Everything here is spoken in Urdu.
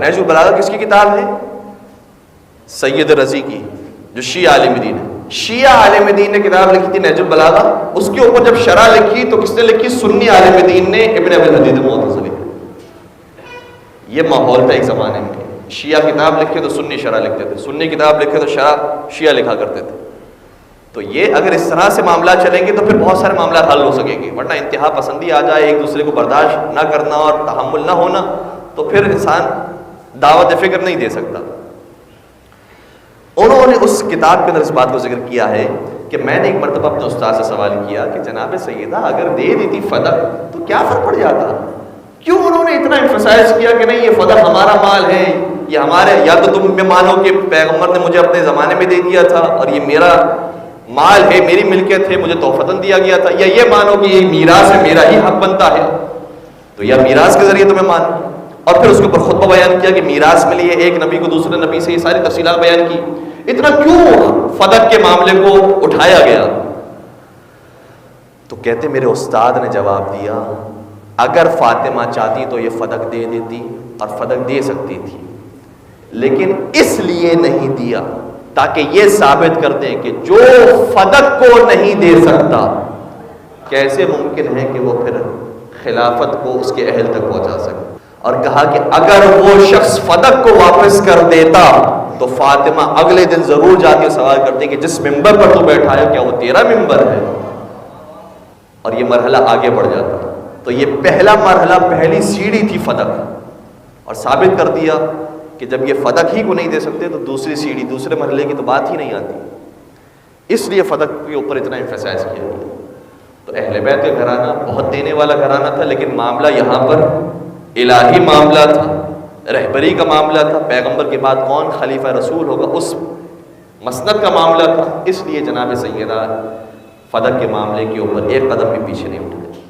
نہج البلاغہ کس کی کتاب ہے؟ سید رضی کی، جو شیعہ عالم دین ہے۔ شیعہ عالم دین نے کتاب لکھی تھی نہج البلاغہ، اس کے اوپر جب شرح لکھی تو کس نے لکھی؟ سنی عالم دین نے، ابن ابی الحدید المعتزلی۔ یہ ماحول تھا ایک زمانے میں، شیعہ کتاب لکھے تو سنی شرح لکھتے تھے، سنی کتاب لکھے تو شرح شیعہ لکھا کرتے تھے۔ تو یہ اگر اس طرح سے معاملات چلیں گے تو پھر بہت سارے معاملات حل ہو سکیں گے، ورنہ انتہا پسندی آ جائے، ایک دوسرے کو برداشت نہ کرنا اور تحمل نہ ہونا، تو پھر انسان دعوت فکر نہیں دے سکتا۔ انہوں نے اس کتاب کے اندر اس بات کو ذکر کیا ہے کہ میں نے ایک مرتبہ اپنے استاد سے سوال کیا کہ جناب سیدہ اگر دے دیتی فدق تو کیا فرق پڑ جاتا؟ کیوں انہوں نے اتنا ایمفسائز کیا کہ نہیں یہ فدق ہمارا مال ہے، یہ ہمارے، یا تو تم میں مانو کہ پیغمبر نے مجھے اپنے زمانے میں دے دیا تھا اور یہ میرا مال ہے، میری ملکیت ہے، مجھے تحفتاً دیا گیا تھا، یا یہ مانو کہ یہ میراث ہے، میرا ہی حق بنتا ہے، تو یا میراث کے ذریعے تمہیں مانو۔ اور پھر اس کے اوپر خطبہ بیان کیا کہ میراث ملی ہے ایک نبی کو دوسرے نبی سے، یہ ساری تفصیلات بیان کی۔ اتنا کیوں فدق کے معاملے کو اٹھایا گیا؟ تو کہتے میرے استاد نے جواب دیا اگر فاطمہ چاہتی تو یہ فدق دے دیتی اور فدق دے سکتی تھی، لیکن اس لیے نہیں دیا تاکہ یہ ثابت کر دیں کہ جو فدق کو نہیں دے سکتا کیسے ممکن ہے کہ وہ پھر خلافت کو اس کے اہل تک پہنچا سکے۔ اور کہا کہ اگر وہ شخص فدق کو واپس کر دیتا تو فاطمہ اگلے دن ضرور جا کے سوال کرتی کہ جس ممبر پر تو بیٹھا ہے کیا وہ تیرا ممبر ہے؟ اور یہ مرحلہ آگے بڑھ جاتا۔ تو یہ پہلا مرحلہ، پہلی سیڑھی تھی فدق، اور ثابت کر دیا کہ جب یہ فدق ہی کو نہیں دے سکتے تو دوسری سیڑھی، دوسرے مرحلے کی تو بات ہی نہیں آتی۔ اس لیے فدق کے اوپر اتنا ایمفسائز کیا گیا۔ تو اہل بیت کا گھرانہ بہت دینے والا گھرانہ تھا، لیکن معاملہ یہاں پر الہی معاملہ تھا، رہبری کا معاملہ تھا، پیغمبر کے بعد کون خلیفہ رسول ہوگا اس مسند کا معاملہ تھا۔ اس لیے جناب سیدہ فدق کے معاملے کے اوپر ایک قدم بھی پیچھے نہیں اٹھے۔